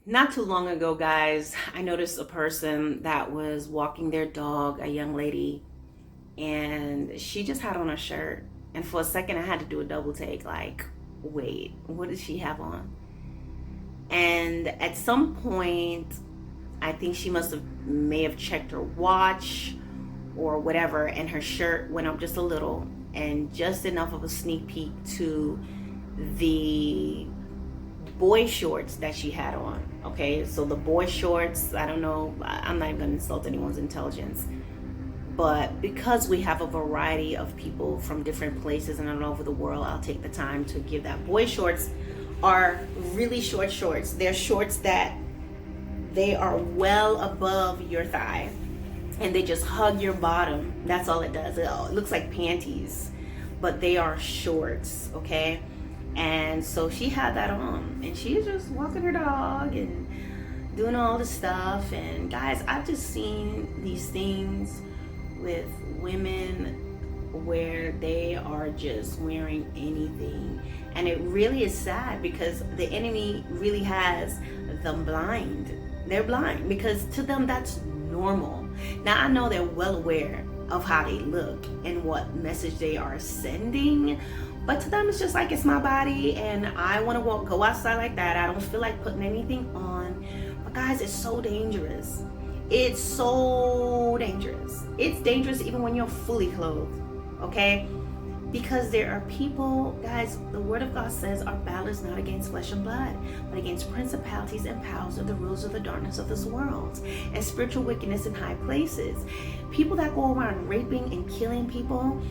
Not too long ago, guys, I noticed a person that was walking their dog, a young lady, and she just had on a shirt. And for a second, I had to do a double take like, wait, what does she have on? And at some point, I think she may have checked her watch or whatever, and her shirt went up just a little and just enough of a sneak peek to the boy shorts that she had on. Okay, so the boy shorts, I don't know, I'm not even gonna insult anyone's intelligence, but because we have a variety of people from different places and all over the world, I'll take the time to give that. Boy shorts are really short shorts. They're shorts that they are well above your thigh and they just hug your bottom. That's all it does. It looks like panties, but they are shorts, okay? And so she had that on and she's just walking her dog and doing all the stuff. And guys, I've just seen these things with women where they are just wearing anything, and it really is sad because the enemy really has them blind. They're blind because to them that's normal. Now I know they're well aware of how they look and what message they are sending, but to them it's just like, it's my body and I want to go outside like that. I don't feel like putting anything on. But guys, it's so dangerous. It's so dangerous. It's dangerous even when you're fully clothed, okay? Because there are people, guys, the word of God says our battle is not against flesh and blood, but against principalities and powers of the rulers of the darkness of this world and spiritual wickedness in high places. People that go around raping and killing people,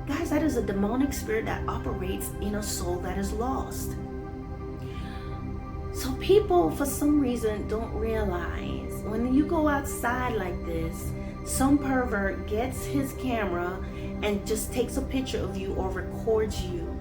guys, that is a demonic spirit that operates in a soul that is lost. So people, for some reason, don't realize when you go outside like this, some pervert gets his camera and just takes a picture of you or records you.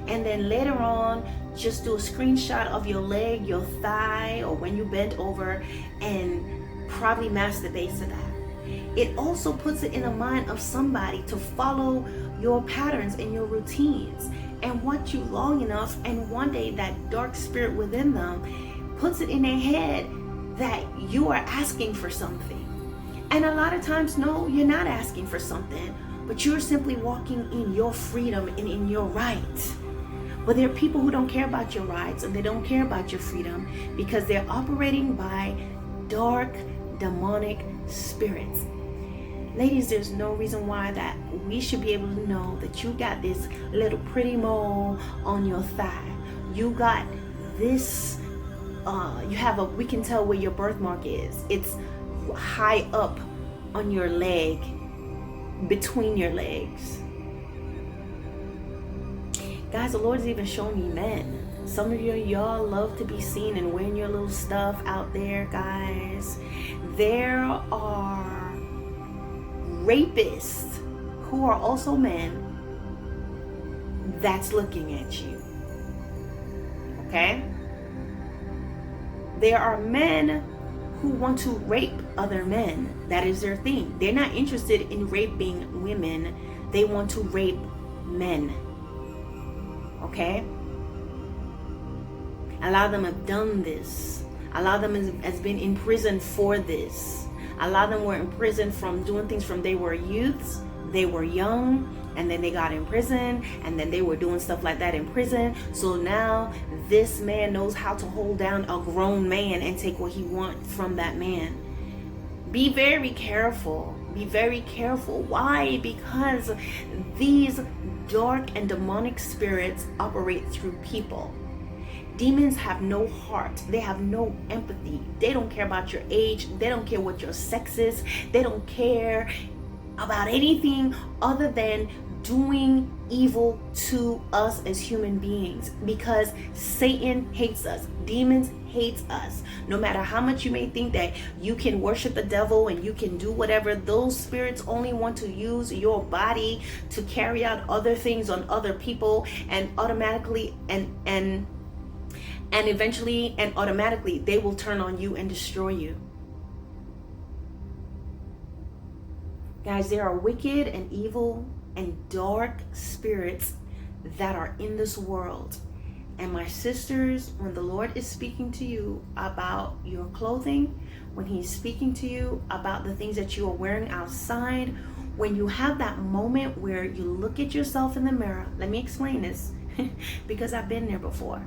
And then later on, just do a screenshot of your leg, your thigh, or when you bent over, and probably masturbates to that. It also puts it in the mind of somebody to follow your patterns and your routines and want you long enough, and one day that dark spirit within them puts it in their head that you are asking for something. And a lot of times, no, you're not asking for something, but you're simply walking in your freedom and in your right. But there are people who don't care about your rights and they don't care about your freedom because they're operating by dark, demonic spirits. Ladies, there's no reason why that we should be able to know that you got this little pretty mole on your thigh. You got this, we can tell where your birthmark is. It's high up on your leg, between your legs. Guys, the Lord's even showing me men. Some of y'all love to be seen and wearing your little stuff out there, guys. There are rapists who are also men that's looking at you. Okay? There are men who want to rape other men. That is their thing. They're not interested in raping women. They want to rape men. Okay? A lot of them have done this. A lot of them has been in prison for this. A lot of them were in prison from doing things from they were youths, they were young, and then they got in prison, and then they were doing stuff like that in prison. So now this man knows how to hold down a grown man and take what he wants from that man. Be very careful. Be very careful. Why? Because these dark and demonic spirits operate through people. Demons have no heart. They have no empathy. They don't care about your age. They don't care what your sex is. They don't care about anything other than doing evil to us as human beings, because Satan hates us. Demons hates us. No matter how much you may think that you can worship the devil and you can do whatever, those spirits only want to use your body to carry out other things on other people, and automatically and eventually and automatically they will turn on you and destroy you. Guys, there are wicked and evil and dark spirits that are in this world. And my sisters, when the Lord is speaking to you about your clothing, when he's speaking to you about the things that you are wearing outside, when you have that moment where you look at yourself in the mirror, let me explain this because I've been there before.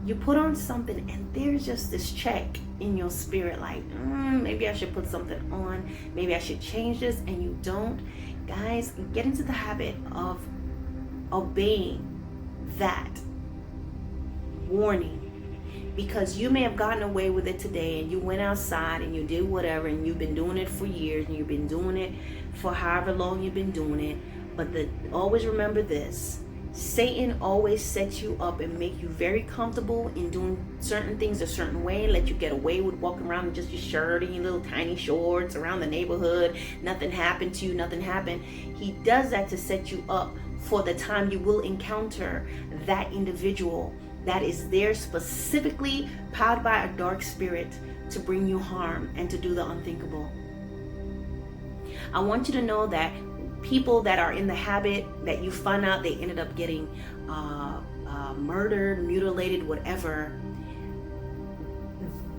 You put on something and there's just this check in your spirit like, maybe I should put something on, maybe I should change this, and you don't. Guys, get into the habit of obeying that warning, because you may have gotten away with it today and you went outside and you did whatever, and you've been doing it for years, and you've been doing it for however long you've been doing it. But always remember this: Satan always sets you up and make you very comfortable in doing certain things a certain way, let you get away with walking around in just your shirt and your little tiny shorts around the neighborhood. Nothing happened to you, nothing happened. He does that to set you up for the time you will encounter that individual that is there specifically powered by a dark spirit to bring you harm and to do the unthinkable. I want you to know that people that are in the habit that you find out they ended up getting murdered, mutilated, whatever,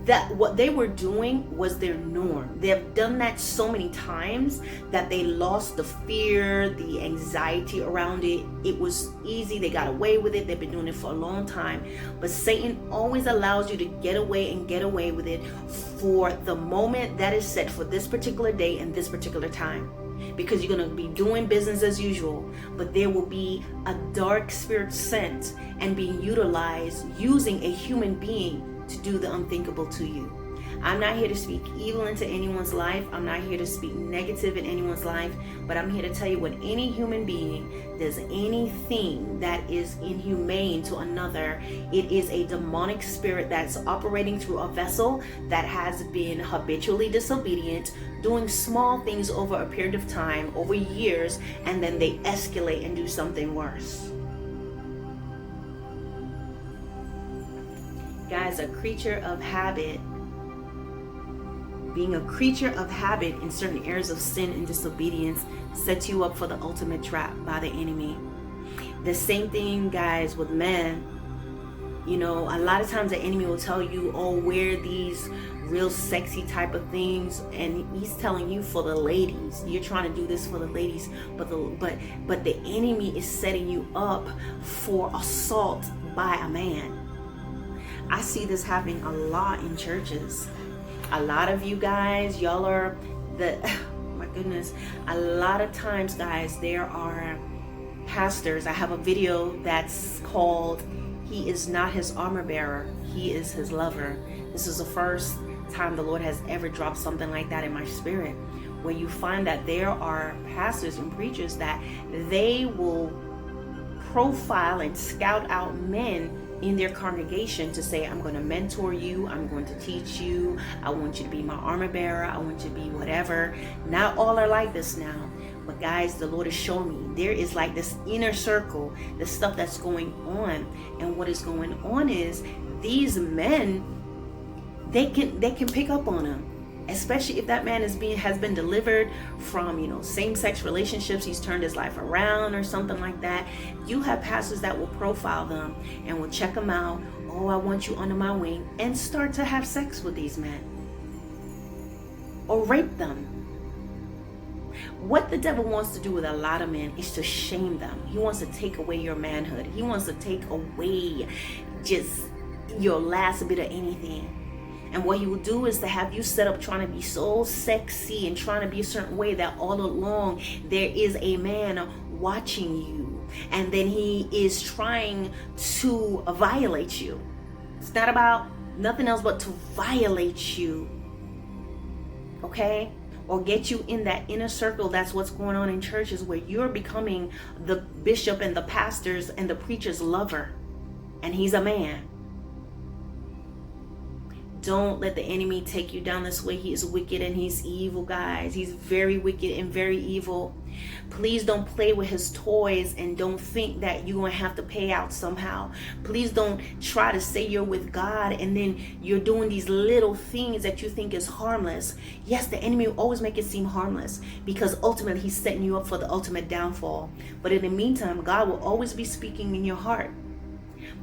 that what they were doing was their norm. They have done that so many times that they lost the fear, the anxiety around it. It was easy. They got away with it. They've been doing it for a long time. But Satan always allows you to get away with it for the moment that is set for this particular day and this particular time. Because you're going to be doing business as usual, but there will be a dark spirit sent and being utilized using a human being to do the unthinkable to you. I'm not here to speak evil into anyone's life. I'm not here to speak negative in anyone's life, but I'm here to tell you, when any human being does anything that is inhumane to another, it is a demonic spirit that's operating through a vessel that has been habitually disobedient, doing small things over a period of time, over years, and then they escalate and do something worse. Guys, a creature of habit, being a creature of habit in certain areas of sin and disobedience, sets you up for the ultimate trap by the enemy. The same thing, guys, with men. You know, a lot of times the enemy will tell you, oh, wear these real sexy type of things, and he's telling you for the ladies. You're trying to do this for the ladies, but the enemy is setting you up for assault by a man. I see this happening a lot in churches. A lot of you guys, y'all are my goodness, a lot of times, guys, there are pastors. I have a video that's called "He is not his armor bearer, he is his lover." This is the first time the Lord has ever dropped something like that in my spirit, where you find that there are pastors and preachers that they will profile and scout out men in their congregation to say, I'm going to mentor you, I'm going to teach you, I want you to be my armor bearer, I want you to be whatever. Not all are like this now, but guys, the Lord is showing me there is like this inner circle, the stuff that's going on. And what is going on is these men, they can pick up on them. Especially if that man has been delivered from, same-sex relationships, he's turned his life around or something like that. You have pastors that will profile them and will check them out. Oh, I want you under my wing, and start to have sex with these men or rape them. What the devil wants to do with a lot of men is to shame them. He wants to take away your manhood. He wants to take away just your last bit of anything. And what he will do is to have you set up trying to be so sexy and trying to be a certain way that all along there is a man watching you. And then he is trying to violate you. It's not about nothing else but to violate you. Okay? Or get you in that inner circle. That's what's going on in churches, where you're becoming the bishop and the pastor's and the preacher's lover. And he's a man. Don't let the enemy take you down this way. He is wicked and he's evil, guys. He's very wicked and very evil. Please don't play with his toys and don't think that you're going to have to pay out somehow. Please don't try to say you're with God and then you're doing these little things that you think is harmless. Yes, the enemy will always make it seem harmless because ultimately he's setting you up for the ultimate downfall. But in the meantime, God will always be speaking in your heart.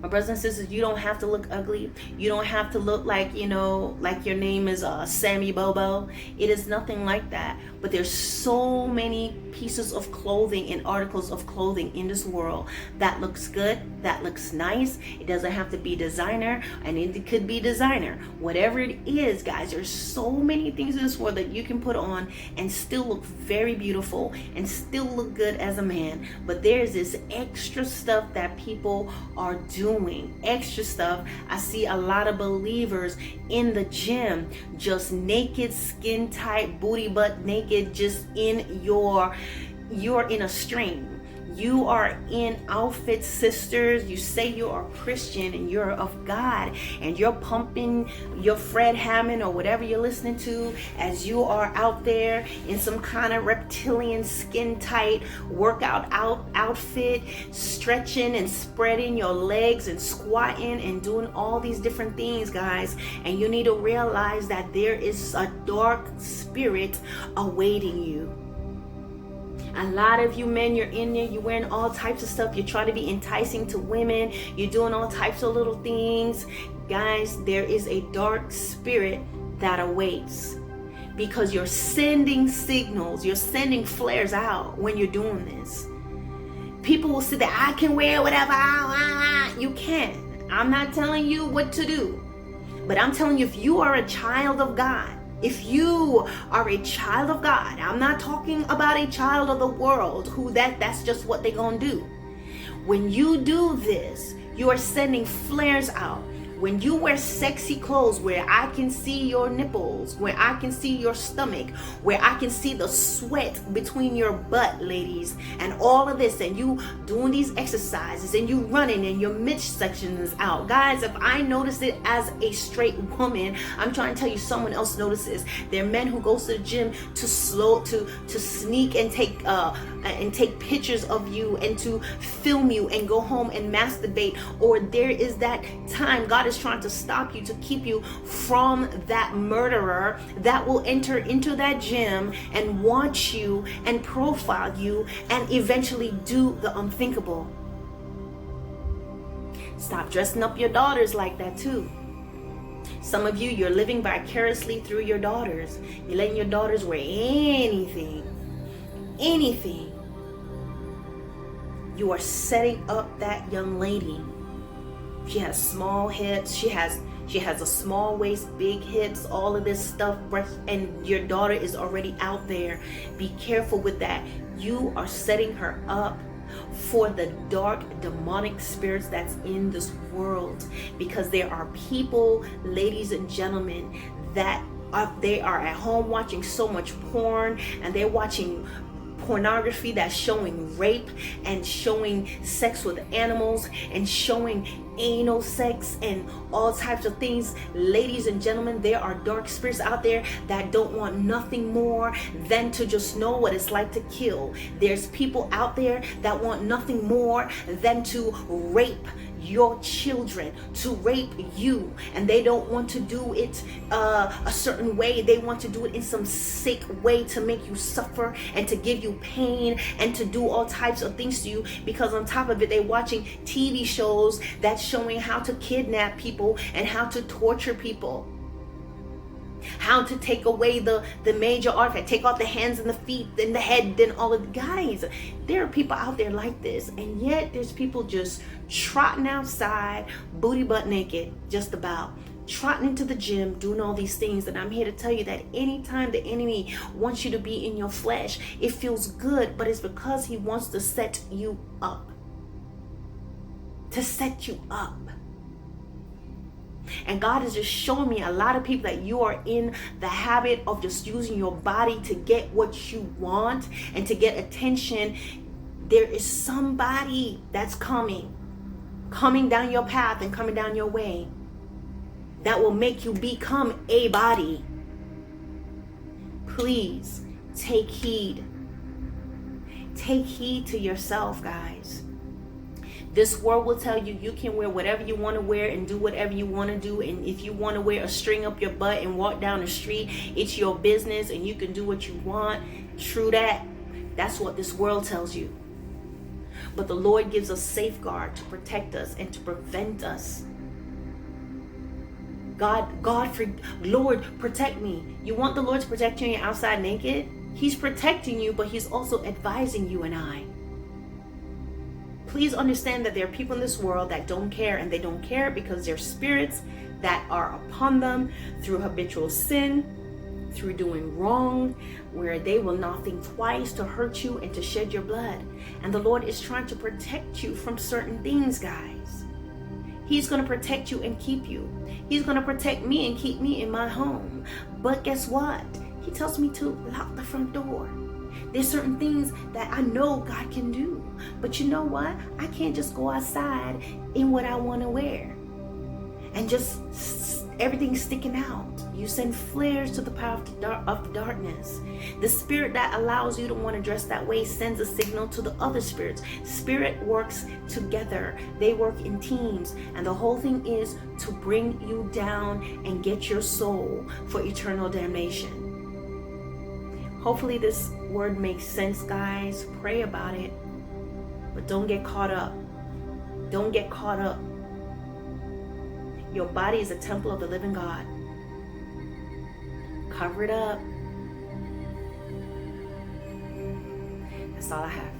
My brothers and sisters, you don't have to look ugly. You don't have to look like, like your name is Sammy Bobo. It is nothing like that. But there's so many pieces of clothing and articles of clothing in this world that looks good, that looks nice. It doesn't have to be designer, and it could be designer. Whatever it is, guys, there's so many things in this world that you can put on and still look very beautiful and still look good as a man. But there's this extra stuff that people are doing. Extra stuff. I see a lot of believers in the gym just naked, skin tight, booty butt naked, just you're in a string. You are in outfits, sisters. You say you are Christian and you're of God, and you're pumping your Fred Hammond or whatever you're listening to as you are out there in some kind of reptilian skin tight workout outfit, stretching and spreading your legs and squatting and doing all these different things, guys. And you need to realize that there is a dark spirit awaiting you. A lot of you men, you're in there, you're wearing all types of stuff. You're trying to be enticing to women. You're doing all types of little things. Guys, there is a dark spirit that awaits, because you're sending signals. You're sending flares out when you're doing this. People will say that I can wear whatever I want. You can. I'm not telling you what to do. But I'm telling you, if you are a child of God, if you are a child of God, I'm not talking about a child of the world who that's just what they're gonna do. When you do this, you are sending flares out. When you wear sexy clothes where I can see your nipples, where I can see your stomach, where I can see the sweat between your butt, ladies, and all of this, and you doing these exercises and you running and your midsection is out. Guys, if I notice it as a straight woman, I'm trying to tell you someone else notices. There are men who go to the gym to sneak and take pictures of you and to film you and go home and masturbate. Or there is that time God is trying to stop you, to keep you from that murderer that will enter into that gym and watch you and profile you and eventually do the unthinkable. Stop dressing up your daughters like that too. Some of you, you're living vicariously through your daughters. You're letting your daughters wear anything. You are setting up that young lady. She has small hips. She has a small waist, big hips, all of this stuff, and your daughter is already out there. Be careful with that. You are setting her up for the dark demonic spirits that's in this world, because there are people, ladies and gentlemen, that they are at home watching so much porn, and they're watching pornography that's showing rape and showing sex with animals and showing anal sex and all types of things. Ladies and gentlemen, there are dark spirits out there that don't want nothing more than to just know what it's like to kill. There's people out there that want nothing more than to rape your children, to rape you, and they don't want to do it a certain way. They want to do it in some sick way to make you suffer and to give you pain and to do all types of things to you, because on top of it, they're watching TV shows that's showing how to kidnap people and how to torture people, how to take away the major artifact, take off the hands and the feet and the head and all of the guys. There are people out there like this, and yet there's people just trotting outside, booty butt naked, just about trotting into the gym, doing all these things. And I'm here to tell you that anytime the enemy wants you to be in your flesh, it feels good, but it's because he wants to set you up. To set you up. And God is just showing me a lot of people that you are in the habit of just using your body to get what you want and to get attention. There is somebody that's coming down your path and coming down your way that will make you become a body. Please take heed. Take heed to yourself, guys. This world will tell you can wear whatever you want to wear and do whatever you want to do. And if you want to wear a string up your butt and walk down the street, it's your business and you can do what you want. True that. That's what this world tells you. but the Lord gives us safeguard to protect us and to prevent us. Lord, protect me. You want the Lord to protect you and you're outside naked? He's protecting you, but he's also advising you and I. Please understand that there are people in this world that don't care, and they don't care because there are spirits that are upon them through habitual sin, through doing wrong, where they will not think twice to hurt you and to shed your blood. And the Lord is trying to protect you from certain things, guys. He's going to protect you and keep you. He's going to protect me and keep me in my home. But guess what? He tells me to lock the front door. There's certain things that I know God can do. But you know what? I can't just go outside in what I want to wear and just everything sticking out. You send flares to the power of the darkness. The spirit that allows you to want to dress that way sends a signal to the other spirits. Spirit works together. They work in teams. And the whole thing is to bring you down and get your soul for eternal damnation. Hopefully this word makes sense, guys. Pray about it. But don't get caught up. Don't get caught up. Your body is a temple of the living God. Cover it up. That's all I have.